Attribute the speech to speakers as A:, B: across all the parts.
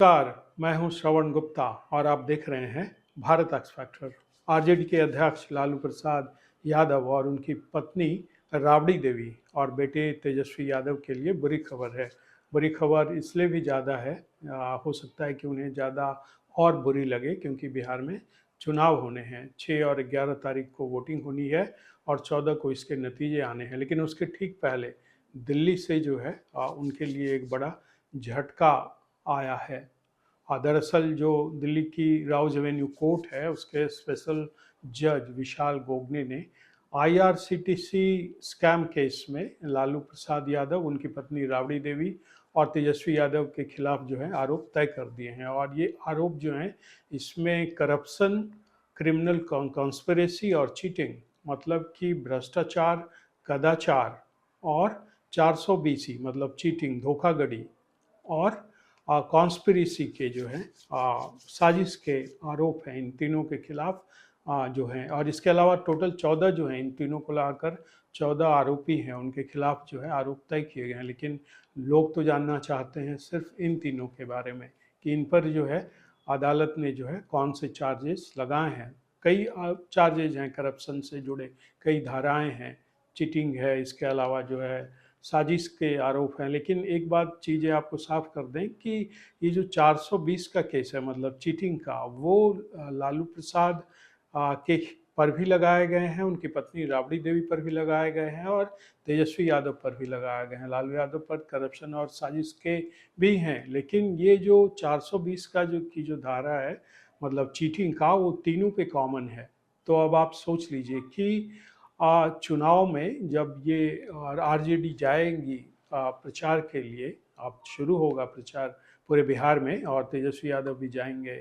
A: नमस्कार, मैं हूं श्रवण गुप्ता और आप देख रहे हैं भारत एक्स फैक्टर। आरजेडी के अध्यक्ष लालू प्रसाद यादव और उनकी पत्नी राबड़ी देवी और बेटे तेजस्वी यादव के लिए बुरी खबर है। बुरी खबर इसलिए भी ज़्यादा है, हो सकता है कि उन्हें ज़्यादा और बुरी लगे क्योंकि बिहार में चुनाव होने हैं। 6 और 11 तारीख को वोटिंग होनी है और 14 को इसके नतीजे आने हैं, लेकिन उसके ठीक पहले दिल्ली से जो है उनके लिए एक बड़ा झटका आया है। दरअसल जो दिल्ली की राउज एवेन्यू कोर्ट है उसके स्पेशल जज विशाल गोगने ने आईआरसीटीसी स्कैम केस में लालू प्रसाद यादव, उनकी पत्नी राबड़ी देवी और तेजस्वी यादव के खिलाफ जो है आरोप तय कर दिए हैं। और ये आरोप जो हैं इसमें करप्शन, क्रिमिनल कॉन्स्पिरेसी और चीटिंग, मतलब कि भ्रष्टाचार, कदाचार और 420 मतलब चीटिंग, धोखाधड़ी और कॉन्स्पिरेसी के जो है साजिश के आरोप हैं इन तीनों के खिलाफ जो हैं। और इसके अलावा टोटल 14 जो हैं, इन तीनों को लाकर 14 आरोपी हैं, उनके खिलाफ जो है आरोप तय किए गए हैं। लेकिन लोग तो जानना चाहते हैं सिर्फ इन तीनों के बारे में कि इन पर जो है अदालत ने जो है कौन से चार्जेस लगाए हैं। कई चार्जेज हैं करप्शन से जुड़े, कई धाराएं हैं, चीटिंग है, इसके अलावा जो है साजिश के आरोप हैं। लेकिन एक बात चीज़ें आपको साफ कर दें कि ये जो 420 का केस है, मतलब चीटिंग का, वो लालू प्रसाद के पर भी लगाए गए हैं, उनकी पत्नी राबड़ी देवी पर भी लगाए गए हैं और तेजस्वी यादव पर भी लगाए गए हैं। लालू यादव पर करप्शन और साजिश के भी हैं, लेकिन ये जो 420 का जो धारा है, मतलब चीटिंग का, वो तीनों पे कॉमन है। तो अब आप सोच लीजिए कि चुनाव में जब ये आरजेडी जाएंगी प्रचार के लिए, अब शुरू होगा प्रचार पूरे बिहार में और तेजस्वी यादव भी जाएंगे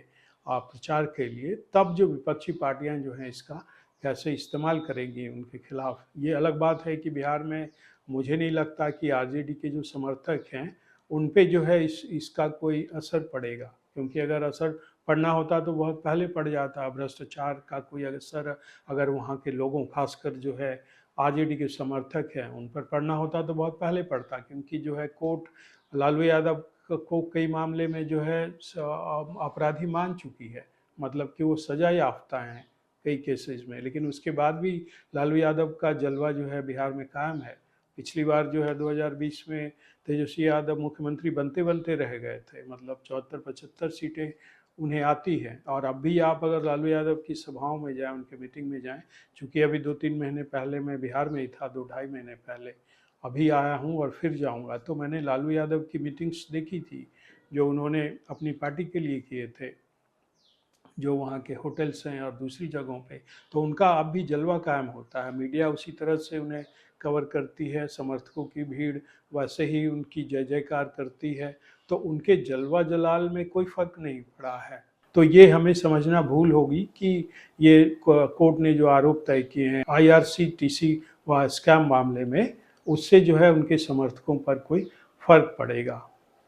A: प्रचार के लिए, तब जो विपक्षी पार्टियां जो हैं इसका कैसे इस्तेमाल करेंगी उनके खिलाफ। ये अलग बात है कि बिहार में मुझे नहीं लगता कि आरजेडी के जो समर्थक हैं उन पे जो है इसका कोई असर पड़ेगा, क्योंकि अगर असर पड़ना होता तो बहुत पहले पड़ जाता। भ्रष्टाचार का कोई असर अगर वहाँ के लोगों, खासकर जो है आरजेडी के समर्थक हैं, उन पर पड़ना होता तो बहुत पहले पड़ता, क्योंकि जो है कोर्ट लालू यादव को कई मामले में जो है अपराधी मान चुकी है, मतलब कि वो सजा याफ्ता हैं कई केसेस में। लेकिन उसके बाद भी लालू यादव का जलवा जो है बिहार में कायम है। पिछली बार जो है 2020 में तेजस्वी यादव मुख्यमंत्री बनते बनते रह गए थे, मतलब 74-75 सीटें उन्हें आती है। और अब भी आप अगर लालू यादव की सभाओं में जाएं, उनके मीटिंग में जाएं, चूँकि अभी 2-3 महीने पहले मैं बिहार में ही था, 2-2.5 महीने पहले, अभी आया हूँ और फिर जाऊँगा, तो मैंने लालू यादव की मीटिंग्स देखी थी जो उन्होंने अपनी पार्टी के लिए किए थे, जो वहाँ के होटल्स हैं और दूसरी जगहों पे। तो उनका अब भी जलवा कायम होता है, मीडिया उसी तरह से उन्हें कवर करती है, समर्थकों की भीड़ वैसे ही उनकी जय जयकार करती है। तो उनके जलवा जलाल में कोई फ़र्क नहीं पड़ा है। तो ये हमें समझना भूल होगी कि ये कोर्ट ने जो आरोप तय किए हैं आईआरसीटीसी व स्कैम मामले में, उससे जो है उनके समर्थकों पर कोई फ़र्क पड़ेगा।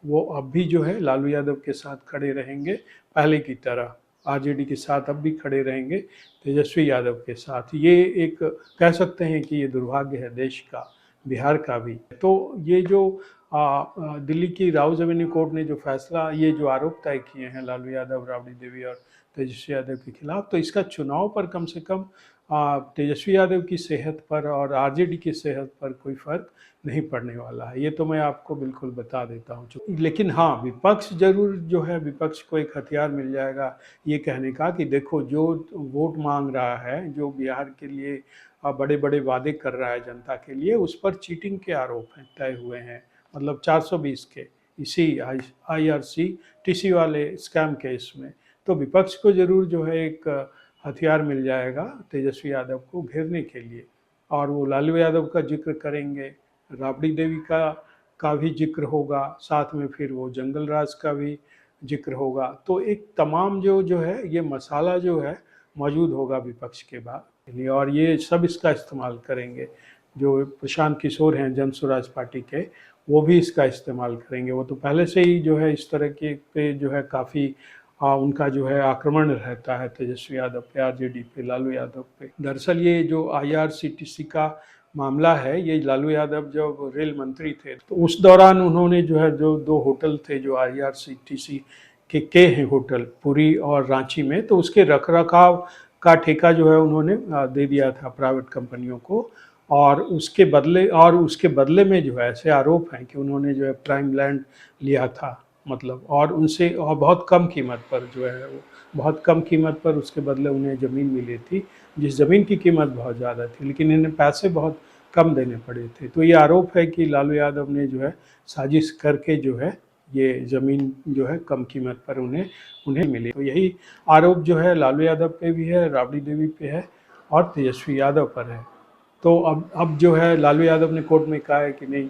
A: वो अब भी जो है लालू यादव के साथ खड़े रहेंगे पहले की तरह, आरजेडी के साथ अब भी खड़े रहेंगे तेजस्वी यादव के साथ। ये एक कह सकते हैं कि ये दुर्भाग्य है देश का, बिहार का भी। तो ये जो दिल्ली की राउज एवेन्यू कोर्ट ने जो फैसला, ये जो आरोप तय किए हैं लालू यादव, राबड़ी देवी और तेजस्वी यादव के खिलाफ, तो इसका चुनाव पर कम से कम तेजस्वी यादव की सेहत पर और आरजेडी की सेहत पर कोई फर्क नहीं पड़ने वाला है। ये तो मैं आपको बिल्कुल बता देता हूँ। लेकिन हाँ, विपक्ष जरूर जो है, विपक्ष को एक हथियार मिल जाएगा ये कहने का कि देखो, जो वोट मांग रहा है, जो बिहार के लिए बड़े बड़े वादे कर रहा है जनता के लिए, उस पर चीटिंग के आरोप हैं, तय हुए हैं, मतलब 420 के, इसी आईआरसीटीसी वाले स्कैम केस में। तो विपक्ष को जरूर जो है एक हथियार मिल जाएगा तेजस्वी यादव को घेरने के लिए। और वो लालू यादव का जिक्र करेंगे, राबड़ी देवी का भी जिक्र होगा, साथ में फिर वो जंगल राज का भी जिक्र होगा। तो एक तमाम जो है ये मसाला जो है मौजूद होगा विपक्ष के लिए, और ये सब इसका इस्तेमाल करेंगे। जो प्रशांत किशोर हैं जन स्वराज पार्टी के, वो भी इसका इस्तेमाल करेंगे। वो तो पहले से ही जो है इस तरह के पे जो है काफ़ी उनका जो है आक्रमण रहता है तेजस्वी यादव पे, आरजेडी पे, लालू यादव पे। दरअसल ये जो आईआरसीटीसी का मामला है, ये लालू यादव जब रेल मंत्री थे तो उस दौरान उन्होंने जो है जो 2 होटल थे जो आईआरसीटीसी के हैं होटल पुरी और रांची में, तो उसके रखरखाव का ठेका जो है उन्होंने दे दिया था प्राइवेट कंपनियों को। और उसके बदले में जो है ऐसे आरोप हैं कि उन्होंने जो है प्राइम लैंड लिया था, मतलब, और उनसे और बहुत कम कीमत पर जो है वो बहुत कम कीमत पर उसके बदले उन्हें ज़मीन मिली थी, जिस ज़मीन की कीमत बहुत ज़्यादा थी, लेकिन इन्हें पैसे बहुत कम देने पड़े थे। तो ये आरोप है कि लालू यादव ने जो है साजिश करके जो है ये ज़मीन जो है कम कीमत पर उन्हें उन्हें मिली। तो यही आरोप जो है लालू यादव पे भी है, राबड़ी देवी पे है और तेजस्वी यादव पर है। तो अब जो है लालू यादव ने कोर्ट में कहा है कि नहीं,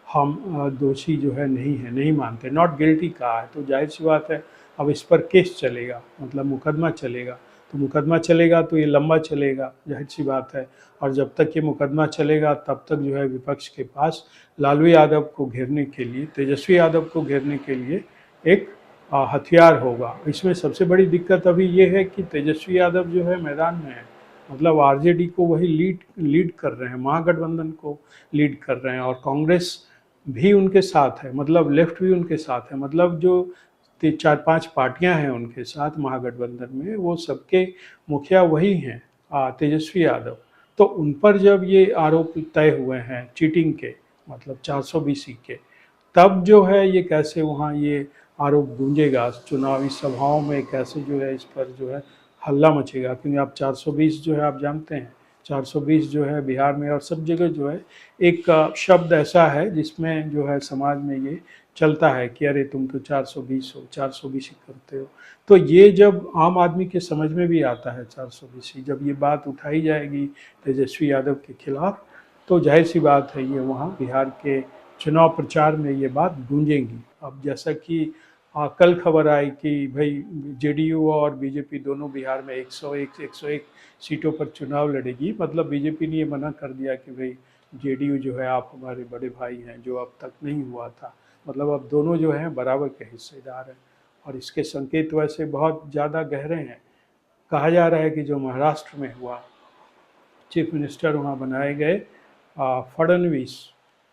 A: हम दोषी जो है नहीं है, नहीं मानते, नॉट गिल्टी कहा है। तो जाहिर सी बात है अब इस पर केस चलेगा, मतलब मुकदमा चलेगा। तो मुकदमा चलेगा तो ये लंबा चलेगा, जाहिर सी बात है। और जब तक ये मुकदमा चलेगा तब तक जो है विपक्ष के पास लालू यादव को घेरने के लिए, तेजस्वी यादव को घेरने के लिए एक हथियार होगा। इसमें सबसे बड़ी दिक्कत अभी ये है कि तेजस्वी यादव जो है मैदान में है, मतलब आरजेडी को वही लीड लीड कर रहे हैं, महागठबंधन को लीड कर रहे हैं, और कांग्रेस भी उनके साथ है, मतलब लेफ्ट भी उनके साथ है, मतलब जो चार पांच पार्टियां हैं उनके साथ महागठबंधन में, वो सबके मुखिया वही हैं, तेजस्वी यादव। तो उन पर जब ये आरोप तय हुए हैं चीटिंग के, मतलब 420 के, तब जो है ये कैसे वहाँ ये आरोप गूंजेगा चुनावी सभाओं में, कैसे जो है इस पर जो है हल्ला मचेगा। क्योंकि आप 420 जो है आप जानते हैं, 420 जो है बिहार में और सब जगह जो है एक शब्द ऐसा है जिसमें जो है समाज में ये चलता है कि अरे तुम तो 420 हो, 420 ही करते हो। तो ये जब आम आदमी के समझ में भी आता है 420, जब ये बात उठाई जाएगी तेजस्वी यादव के खिलाफ, तो जाहिर सी बात है ये वहाँ बिहार के चुनाव प्रचार में ये बात गूंजेंगी। अब जैसा कि कल खबर आई कि भाई जेडीयू और बीजेपी दोनों बिहार में 101 सीटों पर चुनाव लड़ेगी, मतलब बीजेपी ने ये मना कर दिया कि भाई जेडीयू जो है आप हमारे बड़े भाई हैं, जो अब तक नहीं हुआ था, मतलब अब दोनों जो हैं बराबर के हिस्सेदार हैं। और इसके संकेत वैसे बहुत ज़्यादा गहरे हैं। कहा जा रहा है कि जो महाराष्ट्र में हुआ, चीफ मिनिस्टर वहाँ बनाए गए फडणवीस,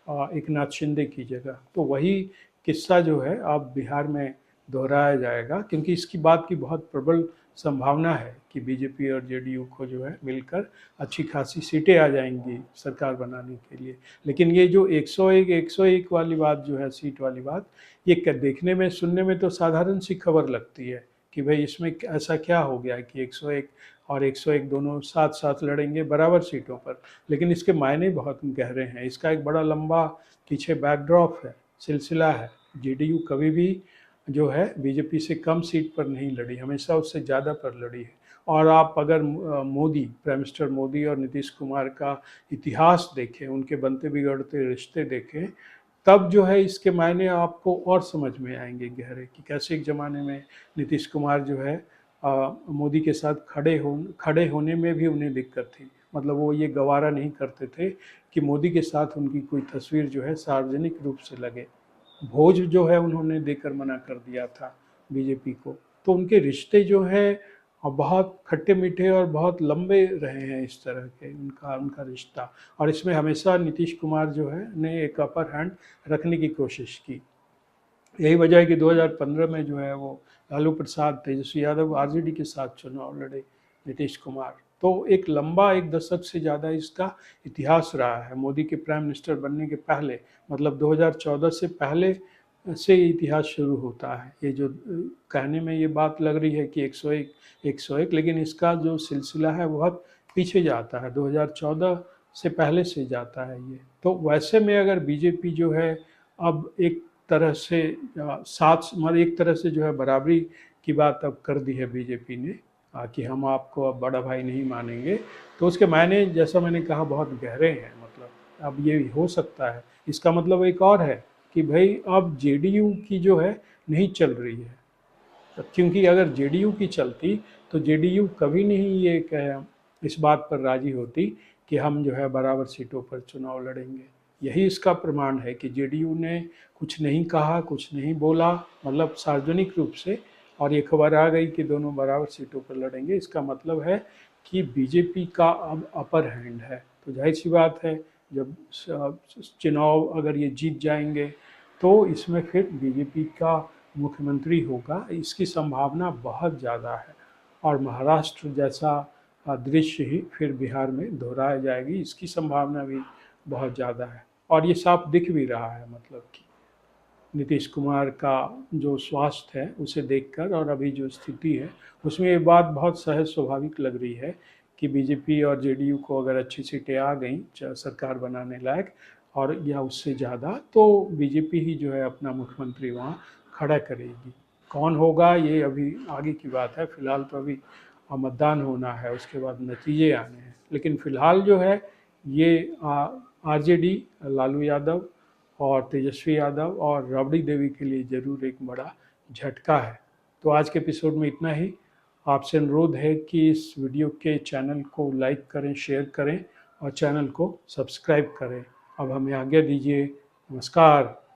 A: एक नाथ शिंदे की जगह, तो वही किस्सा जो है अब बिहार में दोहराया जाएगा, क्योंकि इसकी बात की बहुत प्रबल संभावना है कि बीजेपी और जेडीयू को जो है मिलकर अच्छी खासी सीटें आ जाएंगी सरकार बनाने के लिए। लेकिन ये जो 101 वाली बात जो है, सीट वाली बात, ये देखने में सुनने में तो साधारण सी खबर लगती है कि भाई इसमें ऐसा क्या हो गया कि 101 और 101 दोनों साथ साथ लड़ेंगे बराबर सीटों पर। लेकिन इसके मायने बहुत गहरे हैं, इसका एक बड़ा लंबा पीछे बैकड्रॉप है, सिलसिला है। जेडीयू कभी भी जो है बीजेपी से कम सीट पर नहीं लड़ी, हमेशा उससे ज़्यादा पर लड़ी है। और आप अगर मोदी, प्राइम मिनिस्टर मोदी और नीतीश कुमार का इतिहास देखें, उनके बनते बिगड़ते रिश्ते देखें, तब जो है इसके मायने आपको और समझ में आएंगे गहरे, कि कैसे एक ज़माने में नीतीश कुमार जो है मोदी के साथ खड़े होने में भी उन्हें दिक्कत थी, मतलब वो ये गवारा नहीं करते थे कि मोदी के साथ उनकी कोई तस्वीर जो है सार्वजनिक रूप से लगे। भोज जो है उन्होंने देकर मना कर दिया था बीजेपी को। तो उनके रिश्ते जो हैं बहुत खट्टे मीठे और बहुत लंबे रहे हैं, इस तरह के उनका उनका रिश्ता। और इसमें हमेशा नीतीश कुमार जो है ने एक अपर हैंड रखने की कोशिश की। यही वजह है कि 2015 में जो है वो लालू प्रसाद, तेजस्वी यादव आरजेडी के साथ चुनाव लड़े, नीतीश कुमार। तो एक लंबा, एक दशक से ज़्यादा इसका इतिहास रहा है मोदी के प्राइम मिनिस्टर बनने के पहले, मतलब 2014 से पहले से इतिहास शुरू होता है। ये जो कहने में ये बात लग रही है कि 101, लेकिन इसका जो सिलसिला है बहुत पीछे जाता है, 2014 से पहले से जाता है ये। तो वैसे में अगर बीजेपी जो है अब एक तरह से साथ, मतलब एक तरह से जो है बराबरी की बात अब कर दी है बीजेपी ने, कि हम आपको अब बड़ा भाई नहीं मानेंगे, तो उसके मायने जैसा मैंने कहा बहुत गहरे हैं। मतलब अब ये हो सकता है, इसका मतलब एक और है कि भाई अब जेडीयू की जो है नहीं चल रही है, क्योंकि अगर जेडीयू की चलती तो जेडीयू कभी नहीं ये इस बात पर राजी होती कि हम जो है बराबर सीटों पर चुनाव लड़ेंगे। यही इसका प्रमाण है कि जेडीयू ने कुछ नहीं कहा, कुछ नहीं बोला, मतलब सार्वजनिक रूप से, और ये खबर आ गई कि दोनों बराबर सीटों पर लड़ेंगे। इसका मतलब है कि बीजेपी का अब अपर हैंड है। तो जाहिर सी बात है, जब चुनाव अगर ये जीत जाएंगे तो इसमें फिर बीजेपी का मुख्यमंत्री होगा, इसकी संभावना बहुत ज़्यादा है। और महाराष्ट्र जैसा दृश्य ही फिर बिहार में दोहराया जाएगी, इसकी संभावना भी बहुत ज़्यादा है। और ये साफ दिख भी रहा है, मतलब कि नीतीश कुमार का जो स्वास्थ्य है उसे देखकर और अभी जो स्थिति है उसमें ये बात बहुत सहज स्वाभाविक लग रही है कि बीजेपी और जेडीयू को अगर अच्छी सीटें आ गई सरकार बनाने लायक और या उससे ज़्यादा, तो बीजेपी ही जो है अपना मुख्यमंत्री वहाँ खड़ा करेगी। कौन होगा ये अभी आगे की बात है, फिलहाल तो अभी मतदान होना है, उसके बाद नतीजे आने हैं। लेकिन फिलहाल जो है ये आरजेडी लालू यादव और तेजस्वी यादव और राबड़ी देवी के लिए ज़रूर एक बड़ा झटका है। तो आज के एपिसोड में इतना ही। आपसे अनुरोध है कि इस वीडियो के चैनल को लाइक करें, शेयर करें और चैनल को सब्सक्राइब करें। अब हमें आज्ञा दीजिए। नमस्कार।